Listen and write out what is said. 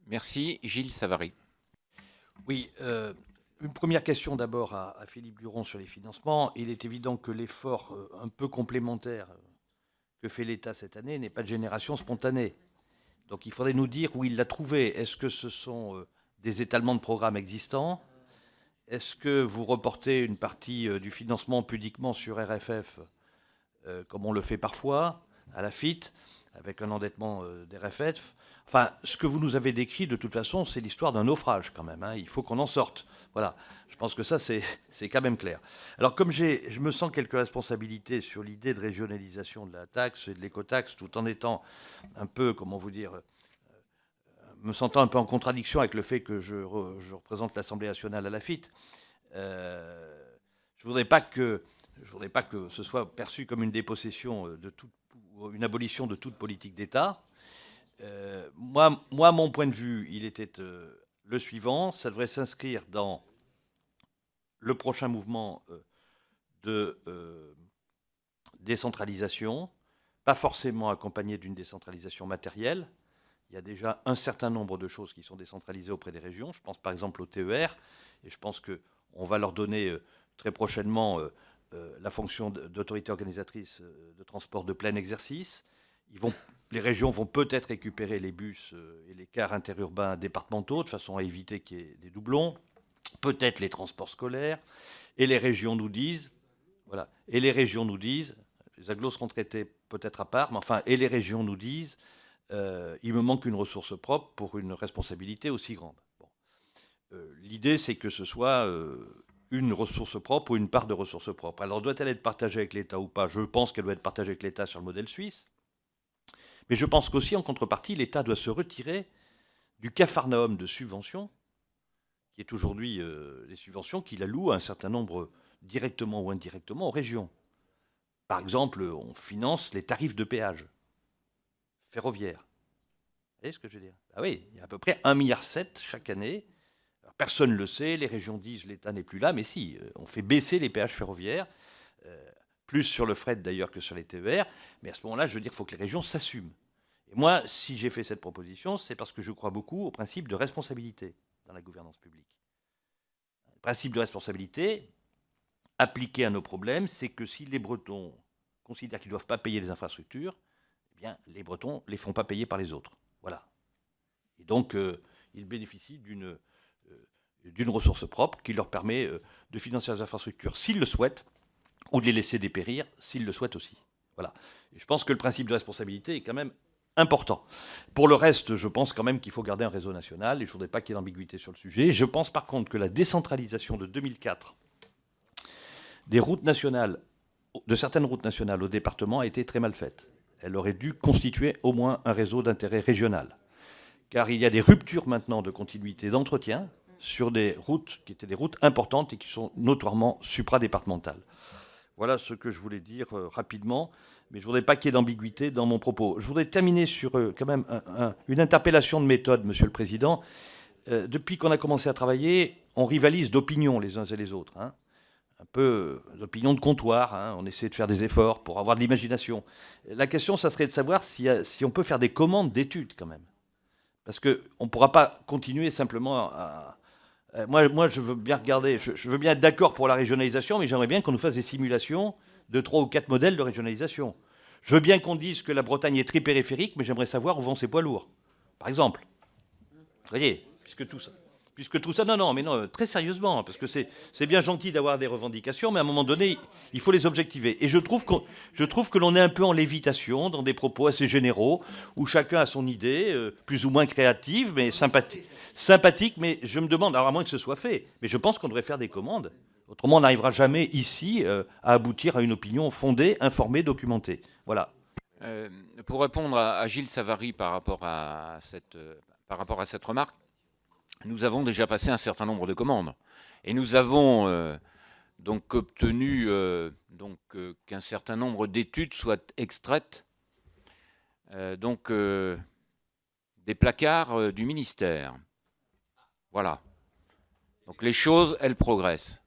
Merci. Gilles Savary. Oui, une première question d'abord à Philippe Luron sur les financements. Il est évident que l'effort un peu complémentaire que fait l'État cette année n'est pas de génération spontanée. Donc il faudrait nous dire où il l'a trouvé. Est-ce que ce sont des étalements de programmes existants? Est-ce que vous reportez une partie du financement pudiquement sur RFF, comme on le fait parfois, à la FIT, avec un endettement des RFF? Enfin, ce que vous nous avez décrit, de toute façon, c'est l'histoire d'un naufrage quand même, hein. Il faut qu'on en sorte. Voilà. Je pense que ça, c'est quand même clair. Alors, comme je me sens quelques responsabilités sur l'idée de régionalisation de la taxe et de l'écotaxe, tout en étant un peu, comment vous dire, me sentant un peu en contradiction avec le fait que je représente l'Assemblée nationale à la FIT, je voudrais pas que ce soit perçu comme une dépossession ou une abolition de toute politique d'État. Moi, mon point de vue, il était le suivant. Ça devrait s'inscrire dans le prochain mouvement de décentralisation, pas forcément accompagné d'une décentralisation matérielle. Il y a déjà un certain nombre de choses qui sont décentralisées auprès des régions. Je pense par exemple au TER, et je pense qu'on va leur donner très prochainement la fonction d'autorité organisatrice de transport de plein exercice. Les régions vont peut-être récupérer les bus et les cars interurbains départementaux de façon à éviter qu'il y ait des doublons, peut-être les transports scolaires, et les régions nous disent, voilà, et les régions nous disent, les agglos seront traités peut-être à part, mais enfin, et les régions nous disent, il me manque une ressource propre pour une responsabilité aussi grande. Bon. L'idée, c'est que ce soit une ressource propre ou une part de ressources propres. Alors, doit-elle être partagée avec l'État ou pas? Je pense qu'elle doit être partagée avec l'État sur le modèle suisse. Mais je pense qu'aussi, en contrepartie, l'État doit se retirer du capharnaüm de subventions, qui est aujourd'hui les subventions qu'il alloue à un certain nombre, directement ou indirectement, aux régions. Par exemple, on finance les tarifs de péage ferroviaires. Vous voyez ce que je veux dire? Ah oui, il y a à peu près 1,7 milliard chaque année. Alors, personne ne le sait, les régions disent l'État n'est plus là, mais si, on fait baisser les péages ferroviaires, plus sur le fret d'ailleurs que sur les TER, mais à ce moment-là, je veux dire, il faut que les régions s'assument. Et moi, si j'ai fait cette proposition, c'est parce que je crois beaucoup au principe de responsabilité dans la gouvernance publique. Le principe de responsabilité, appliqué à nos problèmes, c'est que si les Bretons considèrent qu'ils ne doivent pas payer les infrastructures, eh bien, les Bretons ne les font pas payer par les autres. Voilà. Et donc, ils bénéficient d'une ressource propre qui leur permet de financer les infrastructures s'ils le souhaitent, ou de les laisser dépérir s'ils le souhaitent aussi. Voilà. Et je pense que le principe de responsabilité est quand même important. Pour le reste, je pense quand même qu'il faut garder un réseau national, et il ne faudrait pas qu'il y ait d'ambiguïté sur le sujet. Je pense par contre que la décentralisation de 2004 des routes nationales, de certaines routes nationales au département a été très mal faite. Elle aurait dû constituer au moins un réseau d'intérêt régional. Car il y a des ruptures maintenant de continuité d'entretien sur des routes qui étaient des routes importantes et qui sont notoirement supradépartementales. Voilà ce que je voulais dire rapidement, mais je ne voudrais pas qu'il y ait d'ambiguïté dans mon propos. Je voudrais terminer sur quand même une interpellation de méthode, Monsieur le Président. Depuis qu'on a commencé à travailler, on rivalise d'opinions les uns et les autres, hein. Un peu d'opinion de comptoir, hein. On essaie de faire des efforts pour avoir de l'imagination. La question, ça serait de savoir si on peut faire des commandes d'études quand même. Parce qu'on ne pourra pas continuer simplement à... Moi, je veux bien regarder, je veux bien être d'accord pour la régionalisation, mais j'aimerais bien qu'on nous fasse des simulations de 3 ou 4 modèles de régionalisation. Je veux bien qu'on dise que la Bretagne est très périphérique, mais j'aimerais savoir où vont ses poids lourds, par exemple. Vous voyez, puisque tout ça, non, mais non, très sérieusement, parce que c'est bien gentil d'avoir des revendications, mais à un moment donné, il faut les objectiver. Et je trouve que l'on est un peu en lévitation, dans des propos assez généraux, où chacun a son idée, plus ou moins créative, mais sympathique, mais je me demande, alors à moins que ce soit fait, mais je pense qu'on devrait faire des commandes. Autrement, on n'arrivera jamais ici à aboutir à une opinion fondée, informée, documentée. Voilà. Pour répondre à Gilles Savary par rapport à cette remarque, nous avons déjà passé un certain nombre de commandes. Et nous avons donc obtenu qu'un certain nombre d'études soient extraites des placards du ministère. Voilà. Donc les choses, elles progressent.